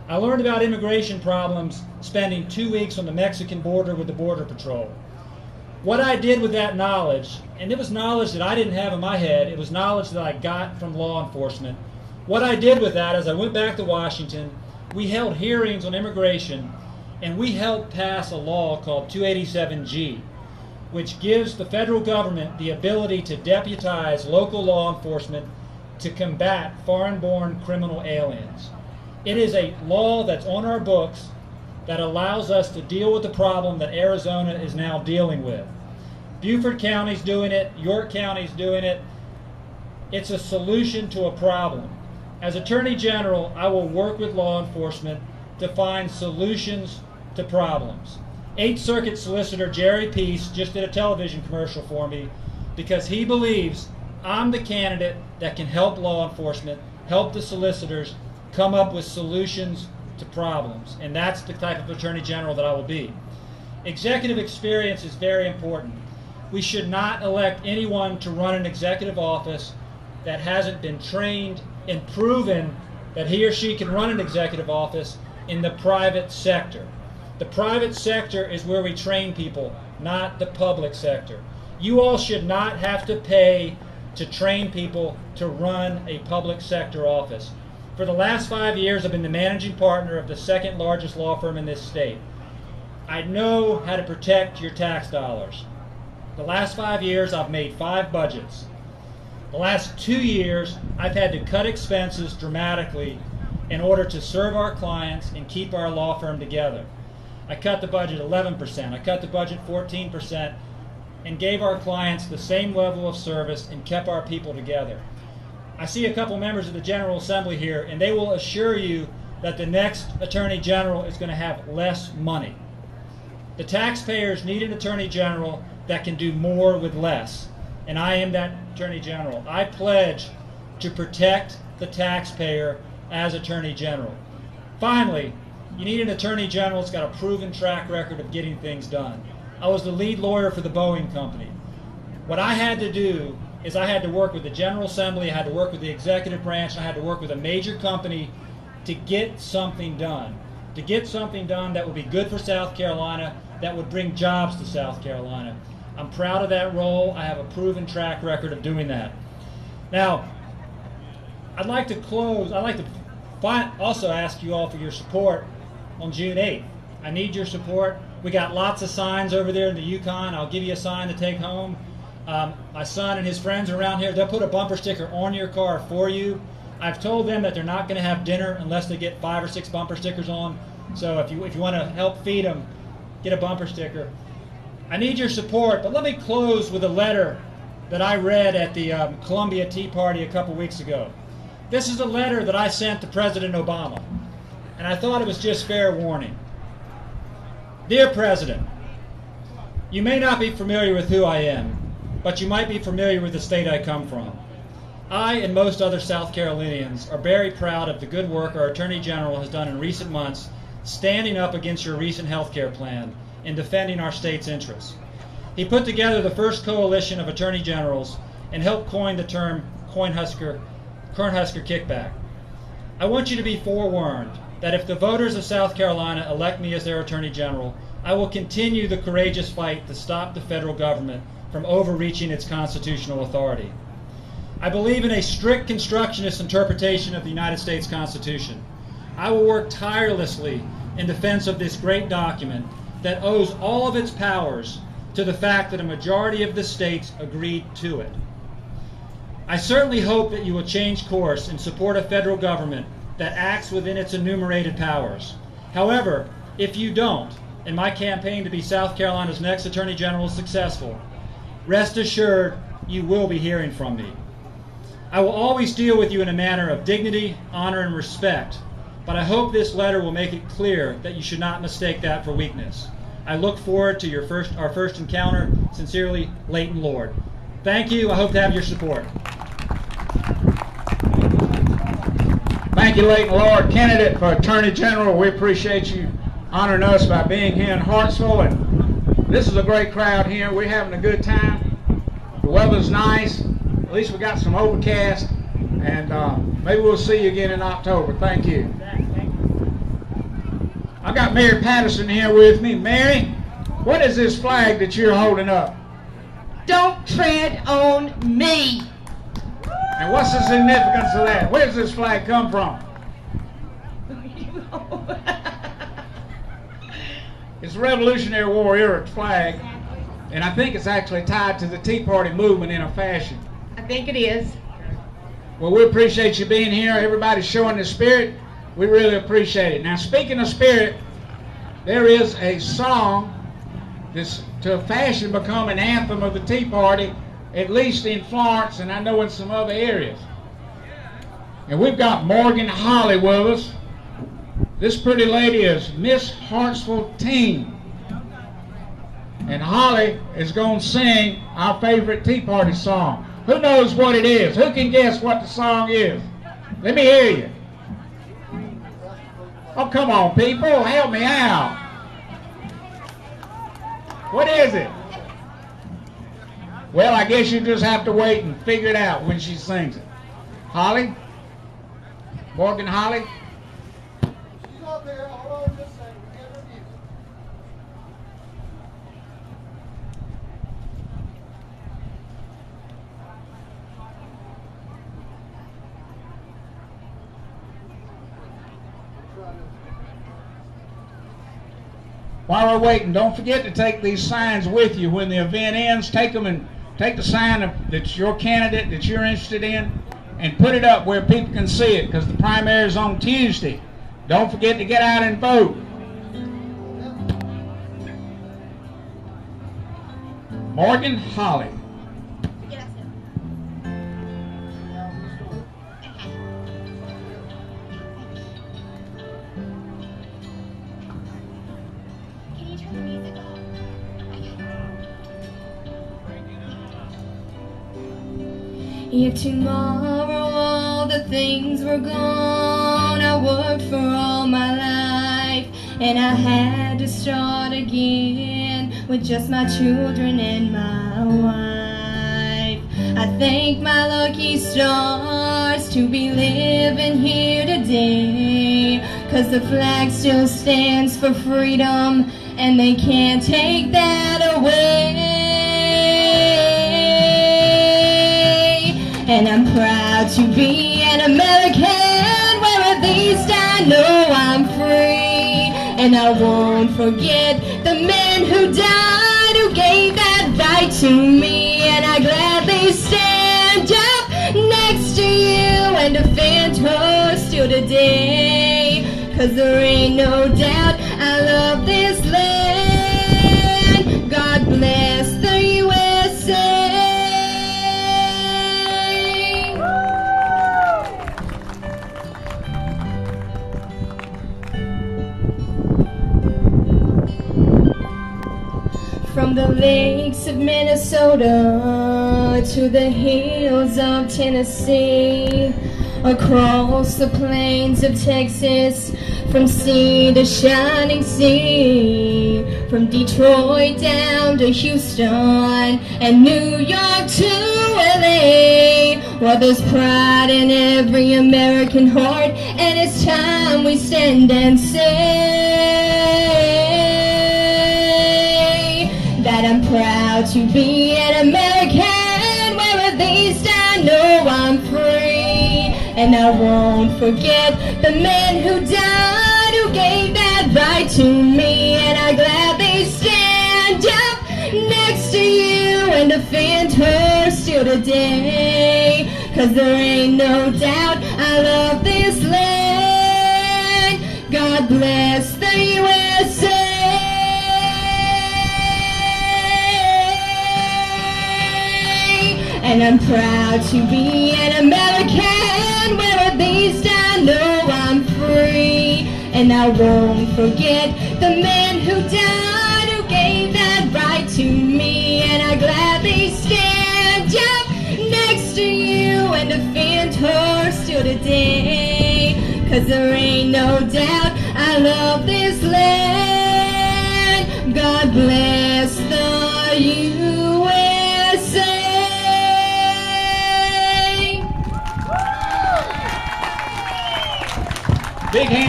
I learned about immigration problems spending 2 weeks on the Mexican border with the Border Patrol. What I did with that knowledge, and it was knowledge that I didn't have in my head, it was knowledge that I got from law enforcement. What I did with that is I went back to Washington, we held hearings on immigration, and we helped pass a law called 287G, which gives the federal government the ability to deputize local law enforcement to combat foreign-born criminal aliens. It is a law that's on our books that allows us to deal with the problem that Arizona is now dealing with. Beaufort County's doing it, York County's doing it. It's a solution to a problem. As Attorney General, I will work with law enforcement to find solutions to problems. 8th Circuit Solicitor Jerry Peace just did a television commercial for me because he believes I'm the candidate that can help law enforcement, help the solicitors come up with solutions to problems. And that's the type of Attorney General that I will be. Executive experience is very important. We should not elect anyone to run an executive office that hasn't been trained and proven that he or she can run an executive office in the private sector. The private sector is where we train people, not the public sector. You all should not have to pay to train people to run a public sector office. For the last 5 years, I've been the managing partner of the second largest law firm in this state. I know how to protect your tax dollars. The last 5 years, I've made 5 budgets. The last 2 years, I've had to cut expenses dramatically in order to serve our clients and keep our law firm together. I cut the budget 11%, I cut the budget 14%, and gave our clients the same level of service and kept our people together. I see a couple members of the General Assembly here, and they will assure you that the next Attorney General is going to have less money. The taxpayers need an Attorney General that can do more with less, and I am that Attorney General. I pledge to protect the taxpayer as Attorney General. Finally, you need an Attorney General that's got a proven track record of getting things done. I was the lead lawyer for the Boeing Company. What I had to do is I had to work with the General Assembly, I had to work with the executive branch, and I had to work with a major company to get something done. To get something done that would be good for South Carolina, that would bring jobs to South Carolina. I'm proud of that role. I have a proven track record of doing that. Now, I'd like to close. I'd like to also ask you all for your support on June 8th. I need your support. We got lots of signs over there in the Yukon. I'll give you a sign to take home. My son and his friends around here, they'll put a bumper sticker on your car for you. I've told them that they're not going to have dinner unless they get 5 or 6 bumper stickers on. So if you want to help feed them, get a bumper sticker. I need your support, but let me close with a letter that I read at the Columbia Tea Party a couple weeks ago. This is a letter that I sent to President Obama, and I thought it was just fair warning. Dear President, you may not be familiar with who I am, but you might be familiar with the state I come from. I and most other South Carolinians are very proud of the good work our Attorney General has done in recent months standing up against your recent health care plan and defending our state's interests. He put together the first coalition of Attorney Generals and helped coin the term Cornhusker kickback. I want you to be forewarned that if the voters of South Carolina elect me as their Attorney General, I will continue the courageous fight to stop the federal government from overreaching its constitutional authority. I believe in a strict constructionist interpretation of the United States Constitution. I will work tirelessly in defense of this great document that owes all of its powers to the fact that a majority of the states agreed to it. I certainly hope that you will change course and support a federal government that acts within its enumerated powers. However, if you don't, and my campaign to be South Carolina's next Attorney General is successful, rest assured you will be hearing from me. I will always deal with you in a manner of dignity, honor, and respect, but I hope this letter will make it clear that you should not mistake that for weakness. I look forward to our first encounter. Sincerely, Leighton Lord. Thank you. I hope to have your support. Thank you, Leighton Lord, candidate for Attorney General. We appreciate you honoring us by being here in Hartsville. And this is a great crowd here. We're having a good time. The weather's nice. At least we got some overcast. And maybe we'll see you again in October. Thank you. I got Mary Patterson here with me. Mary, what is this flag that you're holding up? Don't tread on me. And what's the significance of that? Where does this flag come from? It's a Revolutionary War era flag, and I think it's actually tied to the Tea Party movement in a fashion. I think it is. Well, we appreciate you being here. Everybody's showing the spirit. We really appreciate it. Now, speaking of spirit, there is a song that's to a fashion become an anthem of the Tea Party, at least in Florence, and I know in some other areas. And we've got Morgan Holly with us. This pretty lady is Miss Hartsville Teen. And Holly is going to sing our favorite Tea Party song. Who knows what it is? Who can guess what the song is? Let me hear you. Oh, come on, people. Help me out. What is it? Well, I guess you just have to wait and figure it out when she sings it. Holly? Morgan Holly? She's out there. Hold on just a second. We get her music. While we're waiting, don't forget to take these signs with you when the event ends. Take them and take the sign that's your candidate that you're interested in and put it up where people can see it, because the primary is on Tuesday. Don't forget to get out and vote. Morgan Holly. If tomorrow all the things were gone, I worked for all my life, and I had to start again with just my children and my wife. I thank my lucky stars to be living here today, 'cause the flag still stands for freedom, and they can't take that away. And I'm proud to be an American, where at least I know I'm free. And I won't forget the men who died, who gave that right to me. And I gladly stand up next to you and defend her still today. 'Cause there ain't no doubt I love this land. God bless the USA. From the lakes of Minnesota to the hills of Tennessee, across the plains of Texas, from sea to shining sea, from Detroit down to Houston and New York to LA. Well, there's pride in every American heart, and it's time we stand and say that I'm proud to be an American, where at least I know I'm free. And I won't forget the men who died, who gave that right to me. And I gladly stand up next to you and defend her still today. 'Cause there ain't no doubt I love this land. God bless the USA. And I'm proud to be an American, where at least I know I'm free. And I won't forget the men who died, who gave that right to me. And I gladly stand up next to you and defend her still today. 'Cause there ain't no doubt I love this land. God bless the USA. Big hand.